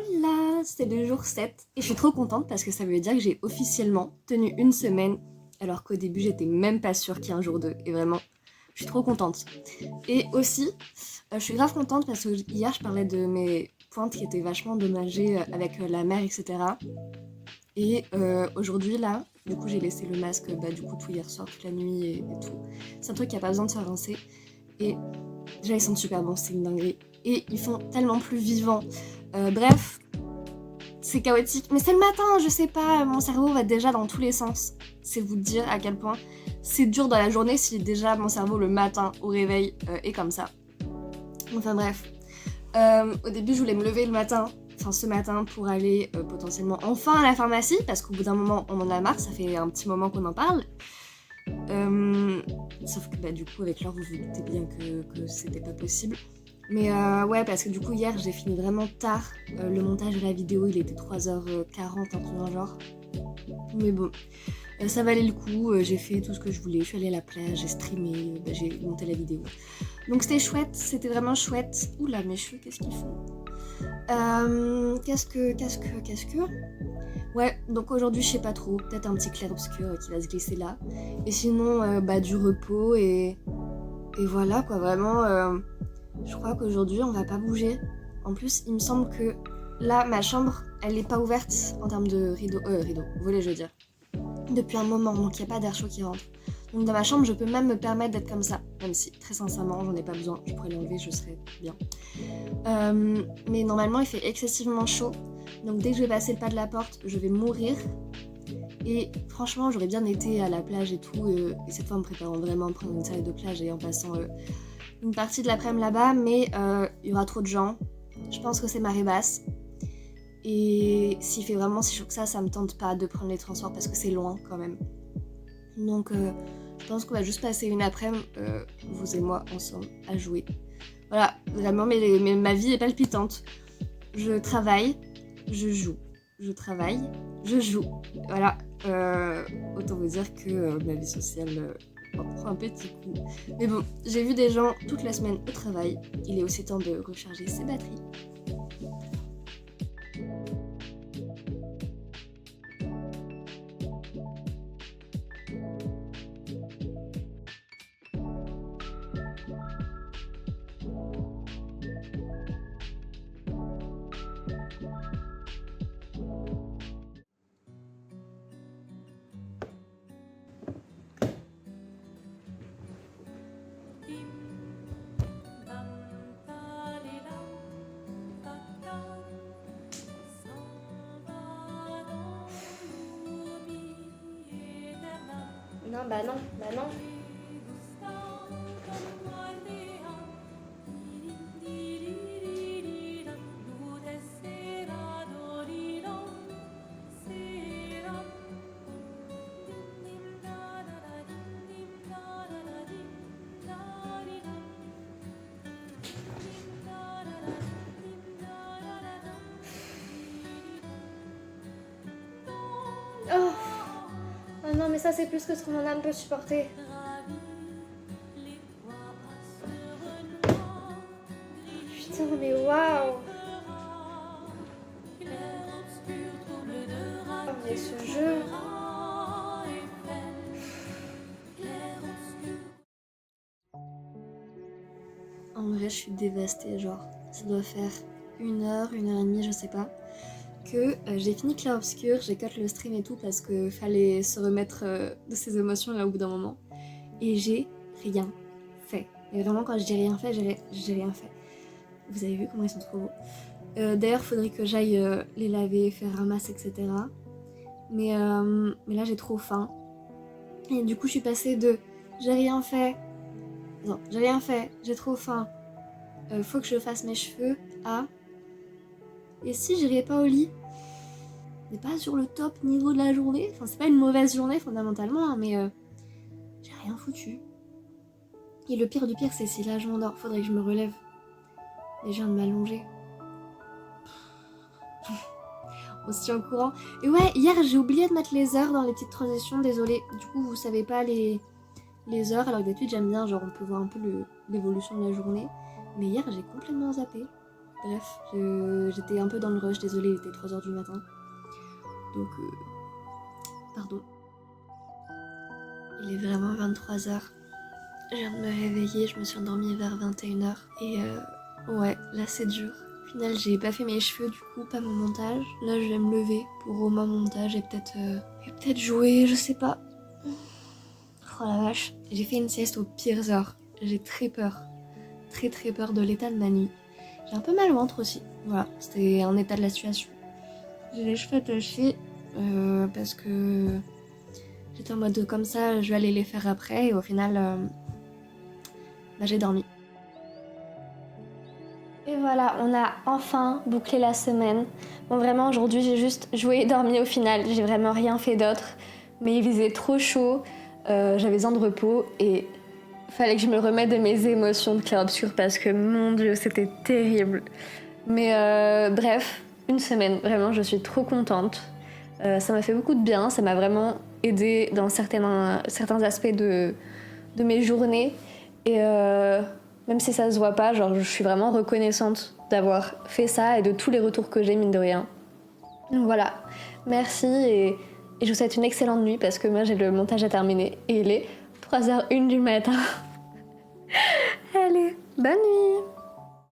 Voilà, c'était le jour 7 et je suis trop contente parce que ça veut dire que j'ai officiellement tenu une semaine alors qu'au début j'étais même pas sûre qu'il y ait un jour 2 et vraiment je suis trop contente. Et aussi je suis grave contente parce que hier je parlais de mes pointes qui étaient vachement endommagées avec la mer etc. Et aujourd'hui là, du coup j'ai laissé le masque du coup tout hier soir, toute la nuit et tout. C'est un truc qui a pas besoin de se rincer et déjà ils sentent super bon, c'est une dinguerie. Et ils font tellement plus vivants. Bref, c'est chaotique. Mais c'est le matin, je sais pas, mon cerveau va déjà dans tous les sens. C'est vous dire à quel point c'est dur dans la journée si déjà mon cerveau le matin au réveil est comme ça. Enfin bref. Au début, je voulais me lever le matin, enfin ce matin, pour aller potentiellement enfin à la pharmacie, parce qu'au bout d'un moment, on en a marre, ça fait un petit moment qu'on en parle. Sauf que du coup, avec l'heure, vous vous doutez bien que c'était pas possible. Mais ouais, parce que du coup, hier, j'ai fini vraiment tard. Le montage de la vidéo, il était 3h40, un truc dans le genre. Mais bon, ça valait le coup, j'ai fait tout ce que je voulais. Je suis allée à la plage, j'ai streamé, j'ai monté la vidéo. Donc c'était chouette, c'était vraiment chouette. Oula, mes cheveux, qu'est-ce qu'ils font Qu'est-ce que... Ouais, donc aujourd'hui, je sais pas trop. Peut-être un petit clair-obscur qui va se glisser là. Et sinon, du repos et voilà, quoi. Vraiment, je crois qu'aujourd'hui, on va pas bouger. En plus, il me semble que là, ma chambre, elle est pas ouverte en termes de rideau, volet, je veux dire. Depuis un moment, donc il n'y a pas d'air chaud qui rentre. Donc dans ma chambre, je peux même me permettre d'être comme ça. Même si, très sincèrement, j'en ai pas besoin. Je pourrais l'enlever, je serais bien. Mais normalement, il fait excessivement chaud. Donc dès que je vais passer le pas de la porte, je vais mourir. Et franchement, j'aurais bien été à la plage et tout. Et cette fois, en me préparant vraiment à prendre une série de plage et en passant une partie de l'après-midi là-bas. Mais il y aura trop de gens. Je pense que c'est marée basse. Et s'il fait vraiment si chaud que ça me tente pas de prendre les transports parce que c'est loin quand même. Donc je pense qu'on va juste passer une après-midi, vous et moi, ensemble, à jouer. Voilà, vraiment, mais ma vie est palpitante. Je travaille, je joue. Je travaille, je joue. Voilà, autant vous dire que ma vie sociale prend un petit coup. Mais bon, j'ai vu des gens toute la semaine au travail. Il est aussi temps de recharger ses batteries. Non, bah non. Oh non, mais ça c'est plus que ce que mon âme peut supporter. Putain, mais waouh! Oh, mais ce jeu! En vrai, je suis dévastée, genre, ça doit faire 1 heure et demie, je sais pas, que j'ai fini Clair Obscur, j'ai cut le stream et tout parce que fallait se remettre de ses émotions là au bout d'un moment. Et j'ai rien fait. Et vraiment, quand je dis rien fait, j'ai rien fait. Vous avez vu comment ils sont trop beaux. D'ailleurs, faudrait que j'aille les laver, faire ramasse, etc. Mais là, j'ai trop faim. Et du coup, je suis passée de j'ai rien fait, non, j'ai rien fait, j'ai trop faim, faut que je fasse mes cheveux, à et si j'irais pas au lit? C'est pas sur le top niveau de la journée, enfin, c'est pas une mauvaise journée fondamentalement, hein, mais j'ai rien foutu. Et le pire du pire, c'est si là je m'endors, faudrait que je me relève. Et je viens de m'allonger. On se tient au courant. Et ouais, hier j'ai oublié de mettre les heures dans les petites transitions, désolée. Du coup, vous savez pas les heures, alors que d'habitude j'aime bien, genre on peut voir un peu l'évolution de la journée. Mais hier j'ai complètement zappé. Bref, j'étais un peu dans le rush, désolée, il était 3h du matin. Donc, pardon. Il est vraiment 23h. Je viens de me réveiller, je me suis endormie vers 21h. Et ouais, là c'est dur. Au final, j'ai pas fait mes cheveux, du coup, pas mon montage. Là, je vais me lever pour au moins montage et peut-être jouer, je sais pas. Oh la vache. J'ai fait une sieste aux pires heures. J'ai très peur. Très très peur de l'état de ma nuit. J'ai un peu mal au ventre aussi. Voilà, c'était un état de la situation. J'ai les cheveux attachés parce que j'étais en mode comme ça, je vais aller les faire après. Et au final, bah, j'ai dormi. Et voilà, on a enfin bouclé la semaine. Bon, vraiment, aujourd'hui, j'ai juste joué et dormi au final. J'ai vraiment rien fait d'autre. Mais il faisait trop chaud, j'avais besoin de repos et fallait que je me remette de mes émotions de clair-obscur parce que, mon Dieu, c'était terrible. Mais bref, une semaine, vraiment, je suis trop contente. Ça m'a fait beaucoup de bien, ça m'a vraiment aidée dans certains aspects de mes journées. Et même si ça se voit pas, genre, je suis vraiment reconnaissante d'avoir fait ça et de tous les retours que j'ai, mine de rien. Donc voilà, merci et je vous souhaite une excellente nuit parce que moi j'ai le montage à terminer et il est 3h01 du matin. Allez, bonne nuit!